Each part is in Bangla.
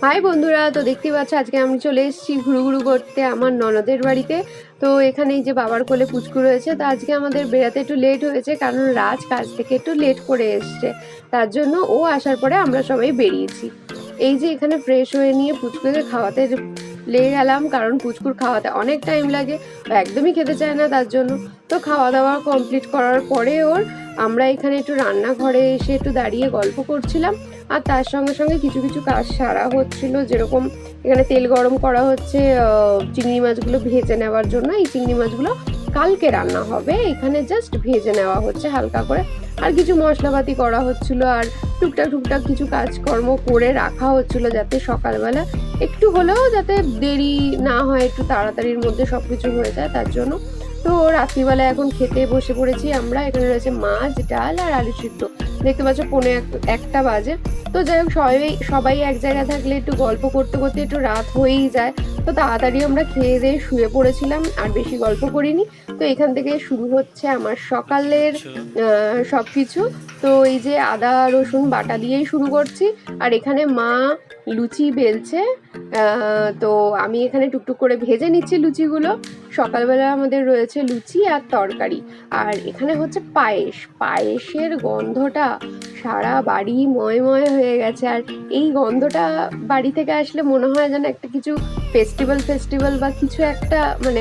হাই বন্ধুরা, তো দেখতেই পাচ্ছ আজকে আমি চলে এসেছি ঘুরু করতে আমার ননদের বাড়িতে। তো এখানে এই যে বাবার কোলে পুচকু রয়েছে, তো আজকে আমাদের বেড়াতে একটু লেট হয়েছে কারণ রাজ কাজ থেকে একটু লেট করে এসছে, তার জন্য ও আসার পরে আমরা সবাই বেরিয়েছি। এই যে এখানে ফ্রেশ হয়ে নিয়ে পুচকুকে খাওয়াতে লেগে গেলাম, কারণ পুচকুর খাওয়াতে অনেক টাইম লাগে, একদমই খেতে চায় না, তার জন্য তো খাওয়া দাওয়া কমপ্লিট করার পরে আমরা এখানে একটু রান্নাঘরে এসে একটু দাঁড়িয়ে গল্প করছিলাম। আর তার সঙ্গে সঙ্গে কিছু কিছু কাজ সারা হচ্ছিল, যেরকম এখানে তেল গরম করা হচ্ছে চিংড়ি মাছগুলো ভেজে নেওয়ার জন্য। এই চিংড়ি মাছগুলো কালকে রান্না হবে, এখানে জাস্ট ভেজে নেওয়া হচ্ছে হালকা করে। আর কিছু মশলাপাতি করা হচ্ছিল, আর টুকটাক কিছু কাজকর্ম করে রাখা হচ্ছিল যাতে সকালবেলা একটু হলেও যাতে দেরি না হয়, একটু তাড়াতাড়ির মধ্যে সব কিছু হয়ে যায়, তার জন্য। তো রাত্রিবেলা এখন খেতে বসে পড়েছি আমরা। এখানে রয়েছে মাছ, ডাল আর আলু সিদ্ধ। দেখতে পাচ্ছ একটা বাজে। তো যাই হোক, সবাই এক জায়গায় থাকলে একটু গল্প করতে করতে একটু রাত হয়েই যায়। তো তাড়াতাড়ি আমরা খেয়ে দিয়ে শুয়ে পড়েছিলাম, আর বেশি গল্প করিনি। তো এখান থেকে শুরু হচ্ছে আমার সকালের সব কিছু। তো এই যে আদা রসুন বাটা দিয়েই শুরু করছি। আর এখানে মা লুচি বেলছে, তো আমি এখানে টুকটুক করে ভেজে নিচ্ছি লুচিগুলো। সকালবেলা আমাদের রয়েছে লুচি আর তরকারি। আর এখানে হচ্ছে পায়েসের গন্ধটা সারা বাড়ি ময় হয়ে গেছে। আর এই গন্ধটা বাড়ি থেকে আসলে মনে হয় যেন একটা কিছু ফেস্টিভ্যাল বা কিছু একটা, মানে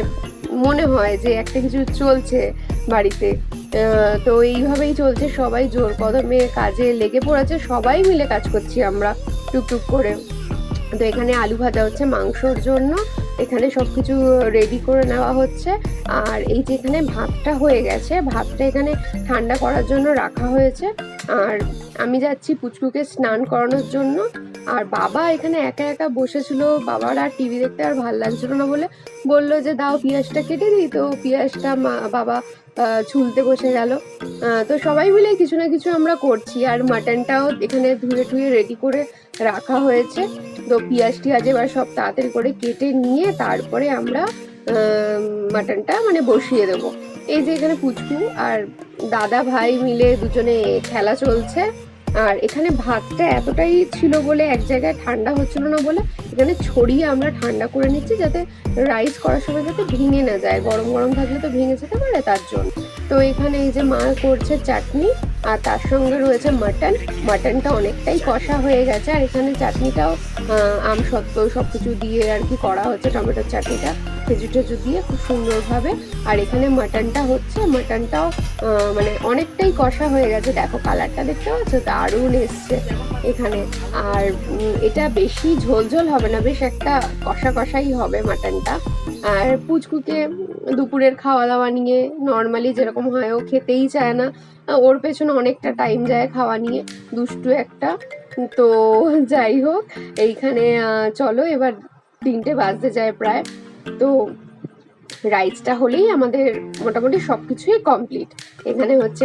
মনে হয় যে একটা কিছু চলছে বাড়িতে। তো এইভাবেই চলছে, সবাই জোর কদমে কাজে লেগে পড়েছে, সবাই মিলে কাজ করছি আমরা টুকটুক করে। তো এখানে আলু ভাজা হচ্ছে মাংসর জন্য, এখানে সব কিছু রেডি করে নেওয়া হচ্ছে। আর এই যে এখানে ভাতটা হয়ে গেছে, ভাতটা এখানে ঠান্ডা করার জন্য রাখা হয়েছে। আর আমি যাচ্ছি পুচকুকে স্নান করানোর জন্য। আর বাবা এখানে একা একা বসেছিল, বাবার আর টিভি দেখতে আর ভাল লাগছিল না বলে বললো যে দাও পেঁয়াজটা কেটে দিই। তো পেঁয়াজটা বাবা ছুলতে বসে গেল। তো সবাই মিলে কিছু না কিছু আমরা করছি। আর মাটনটাও এখানে ধুয়ে রেডি করে রাখা হয়েছে। তো পেঁয়াজ এবার সব তাড়াতাড়ি করে কেটে নিয়ে তারপরে আমরা মাটনটা মানে বসিয়ে দেবো। এই যে এখানে পুচকু আর দাদা ভাই মিলে দুজনে খেলা চলছে। আর এখানে ভাতটা এতটাই ছিল বলে এক জায়গায় ঠান্ডা হচ্ছিল না বলে এখানে ছড়িয়ে আমরা ঠান্ডা করে নিচ্ছি, যাতে রাইস করার সময় যাতে ভেঙে না যায়, গরম থাকলে তো ভেঙে যেতে পারে, তার জন্য। তো এখানে এই যে মা করছে চাটনি, আর তার সঙ্গে রয়েছে মাটনটা অনেকটাই কষা হয়ে গেছে। আর এখানে চাটনিটাও আমসত্ত্ব সব কিছু দিয়ে আর কি করা হচ্ছে, টমেটোর চাটনিটা খেজুর দিয়ে খুব সুন্দরভাবে। আর এখানে মাটনটাও মানে অনেকটাই কষা হয়ে গেছে, দেখো কালারটা দেখতে পাচ্ছ, দারুণ এসছে এখানে। আর এটা বেশি ঝোল হবে না, বেশ একটা কষাই হবে মাটনটা। আর পুচকুকে দুপুরের খাওয়া দাওয়া নিয়ে নর্মালি যেরকম হয়, ও খেতেই চায় না, ওর পেছনে অনেকটা টাইম যায় খাওয়া নিয়ে, দুষ্টু একটা। তো যাই হোক, এইখানে চলো এবার 3টে বাজতে যায় প্রায়। তো রাইসটা হলেই আমাদের মোটামুটি সব কিছুই কমপ্লিট। এখানে হচ্ছে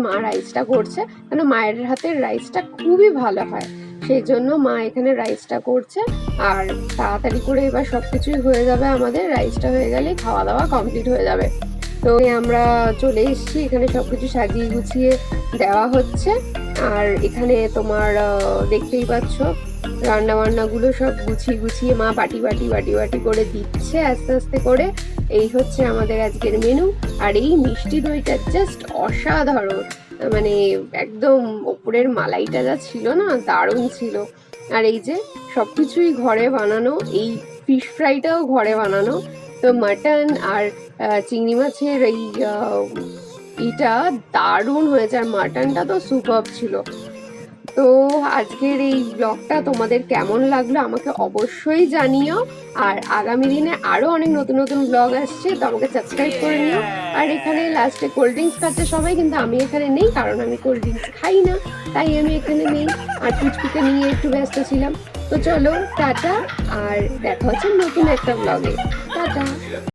মা রাইসটা করছে, কেন মায়ের হাতের রাইসটা খুবই ভালো হয়, সেই জন্য মা এখানে রাইসটা করছে। আর তাড়াতাড়ি করে এবার সব কিছুই হয়ে যাবে, আমাদের রাইসটা হয়ে গেলেই খাওয়া দাওয়া কমপ্লিট হয়ে যাবে। তো আমরা চলে এসেছি, এখানে সব কিছু সাজিয়ে গুছিয়ে দেওয়া হচ্ছে। আর এখানে তোমার দেখতেই পাচ্ছ রান্নাবান্নাগুলো সব গুছিয়ে মা বাটি করে দিচ্ছে আস্তে আস্তে করে। এই হচ্ছে আমাদের আজকের মেনু। আর এই মিষ্টি দইটা জাস্ট অসাধারণ, মানে একদম ওপরের মালাইটা যা ছিল না, দারুণ ছিল। আর এই যে সবকিছুই ঘরে বানানো, এই ফিশ ফ্রাইটাও ঘরে বানানো। তো মাটন আর চিংড়ি মাছের এইটা দারুণ হয়েছে, আর মাটনটা তো সুপারব ছিল। তো আজকের এই ব্লগটা তোমাদের কেমন লাগলো আমাকে অবশ্যই জানিও। আর আগামী দিনে আরও অনেক নতুন ব্লগ আসছে, তো আমাকে সাবস্ক্রাইব করে নিও। আর এখানে লাস্টে কোল্ড ড্রিঙ্কস খাচ্ছে সবাই, কিন্তু আমি এখানে নেই, কারণ আমি কোল্ড ড্রিঙ্কস খাই না, তাই আমি এখানে নেই। আর পুচকুকে নিয়ে একটু ব্যস্ত ছিলাম। তো চলো টাটা, আর দেখা হচ্ছে নতুন একটা ব্লগে। টাটা।